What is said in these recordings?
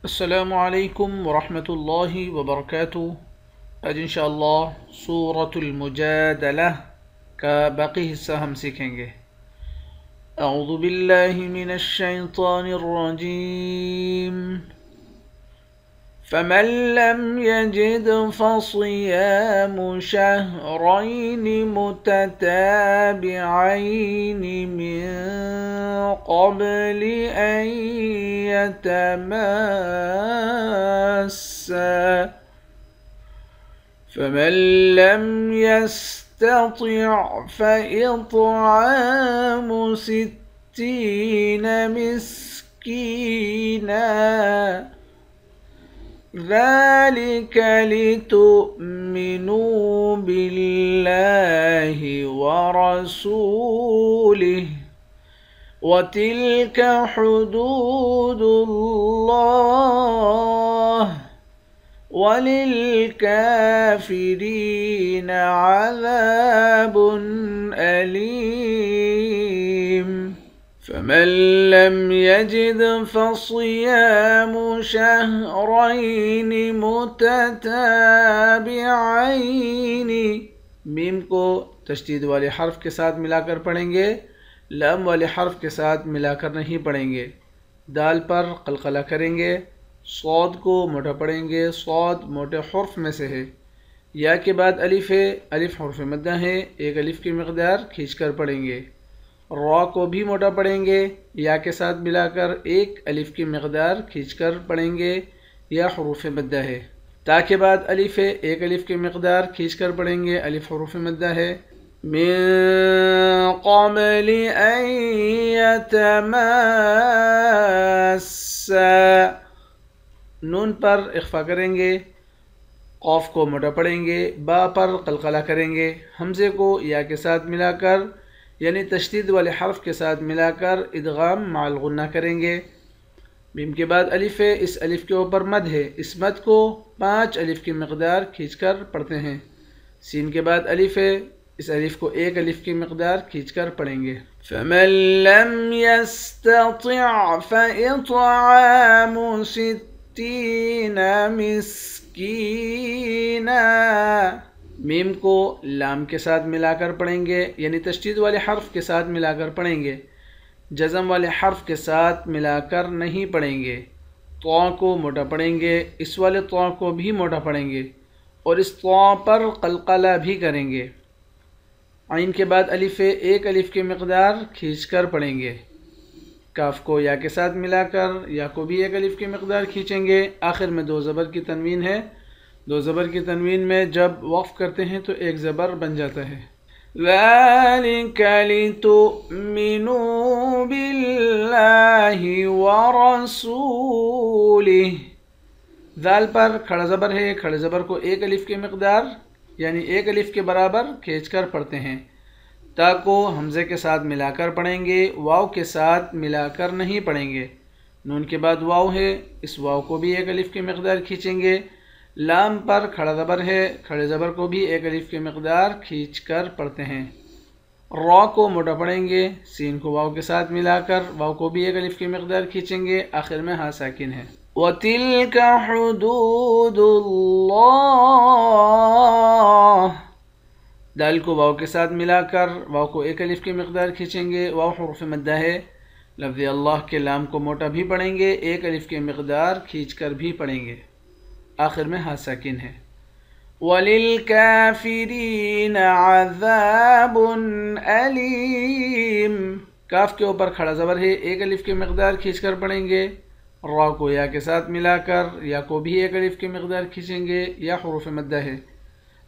السلام علیکم ورحمۃ اللہ وبرکاتہ۔ آج انشاءاللہ سورۃ المجادلہ کا باقی حصہ ہم سیکھیں گے۔ اعوذ باللہ من الشیطان الرجیم۔ فمن لم يجد فصيام شهرين متتابعين من قبل أن يتماسا فمن لم يستطع فإطعام 60 مسكينا ذلك لتؤمنوا بالله ورسوله وتلك حدود الله وللكافرين عذاب أليم۔ فمن لم يجد فصيام شهرين متتابعين، میم کو تشدید والے حرف کے ساتھ ملا کر پڑھیں گے، لام والے حرف کے ساتھ ملا کر نہیں پڑھیں گے۔ دال پر قلقلہ کریں گے، صاد کو موٹا پڑھیں گے، صاد موٹے حرف میں سے ہے۔ یا کے بعد الف ہے، الف حرف مدہ ہے، ایک الف کی مقدار کھینچ کر پڑھیں گے۔ را کو بھی موٹا پڑھیں گے، یا کے ساتھ ملا کر ایک الف کی مقدار کھینچ کر پڑھیں گے، یا حروف مدہ ہے۔ تا کے بعد الف ہے، ایک الف کی مقدار کھینچ کر پڑھیں گے، الف حروف مدہ ہے۔ من قبل ان يتماسا، نون پر اخفا کریں گے، قاف کو موٹا پڑھیں گے، با پر قلقلہ کریں گے، حمزے کو یا کے ساتھ ملا کر یعنی تشدید والے حرف کے ساتھ ملا کر ادغام مع الغنہ کریں گے۔ میم کے بعد الف ہے، اس الف کے اوپر مد ہے، اس مد کو 5 الف کی مقدار کھینچ کر پڑھتے ہیں۔ سین کے بعد الف ہے، اس الف کو ایک الف کی مقدار کھینچ کر پڑھیں گے۔ فمن لم يستطع فإطعام 60 مسكينا، میم کو لام کے ساتھ ملا کر پڑھیں گے، یعنی تشدید والے حرف کے ساتھ ملا کر پڑھیں گے، جزم والے حرف کے ساتھ ملا کر نہیں پڑھیں گے۔ طا کو موٹا پڑھیں گے، اس والے طا کو بھی موٹا پڑھیں گے، اور اس طا پر قلقلہ بھی کریں گے۔ عین کے بعد الف ہے، ایک الف کی مقدار کھینچ کر پڑھیں گے۔ کاف کو یا کے ساتھ ملا کر یا کو بھی ایک الف کی مقدار کھینچیں گے۔ آخر میں 2 زبر کی تنوین ہے، 2 زبر کی تنوین میں جب وقف کرتے ہیں تو ایک زبر بن جاتا ہے۔ ذَلِكَ لِتُؤْمِنُوا بِاللَّهِ وَرَسُولِهِ، ذال پر کھڑا زبر ہے، کھڑے زبر کو ایک الف کی مقدار یعنی ایک الف کے برابر کھینچ کر پڑھتے ہیں۔ تا کو حمزے کے ساتھ ملا کر پڑھیں گے، واو کے ساتھ ملا کر نہیں پڑھیں گے۔ نون کے بعد واو ہے، اس واو کو بھی ایک الف کی مقدار کھینچیں گے۔ لام پر کھڑا زبر ہے، کھڑے زبر کو بھی ایک الف کی مقدار کھینچ کر پڑھتے ہیں۔ را کو موٹا پڑھیں گے، سین کو واو کے ساتھ ملا کر واو کو بھی ایک الف کی مقدار کھینچیں گے، آخر میں ہاں ساکن ہے۔ وَتِلْكَ حُدُودُ اللَّهِ، دال کو واو کے ساتھ ملا کر واو کو ایک الف کی مقدار کھینچیں گے، واو حروف مدہ ہے۔ لفظ اللہ کے لام کو موٹا بھی پڑھیں گے، ایک الف کی مقدار کھینچ کر بھی پڑھیں گے، آخر میں ہاں ساکن ہے۔ وَلِلْكَافِرِينَ عَذَابٌ أَلِيمٌ، کاف کے اوپر کھڑا زبر ہے، ایک الف کی مقدار کھینچ کر پڑھیں گے۔ را کو یا کے ساتھ ملا کر یا کو بھی ایک الف کی مقدار کھینچیں گے، یا حروف مدہ ہے۔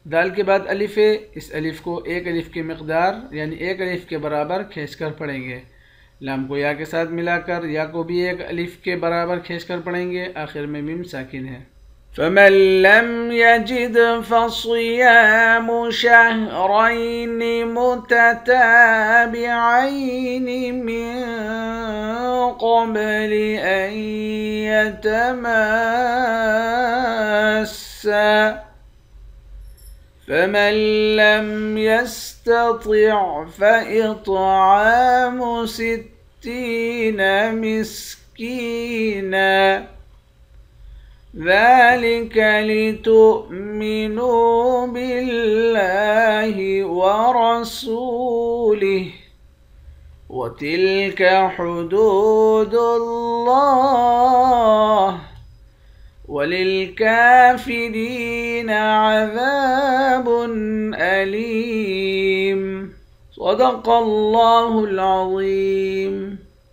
دال کے بعد الف ہے، اس الف کو ایک الف کی مقدار یعنی ایک الف کے برابر کھینچ کر پڑھیں گے۔ لام کو یا کے ساتھ ملا کر یا کو بھی ایک الف کے برابر کھینچ کر پڑھیں گے، آخر میں میم ساکن ہے۔ فمن لم يجد فصيام شهرين متتابعين من قبل أن يتماسا فمن لم يستطع فإطعام 60 مسكينا ذلك لتؤمنوا بالله ورسوله وتلك حدود الله وللكافرين عذاب أليم صدق الله العظيم।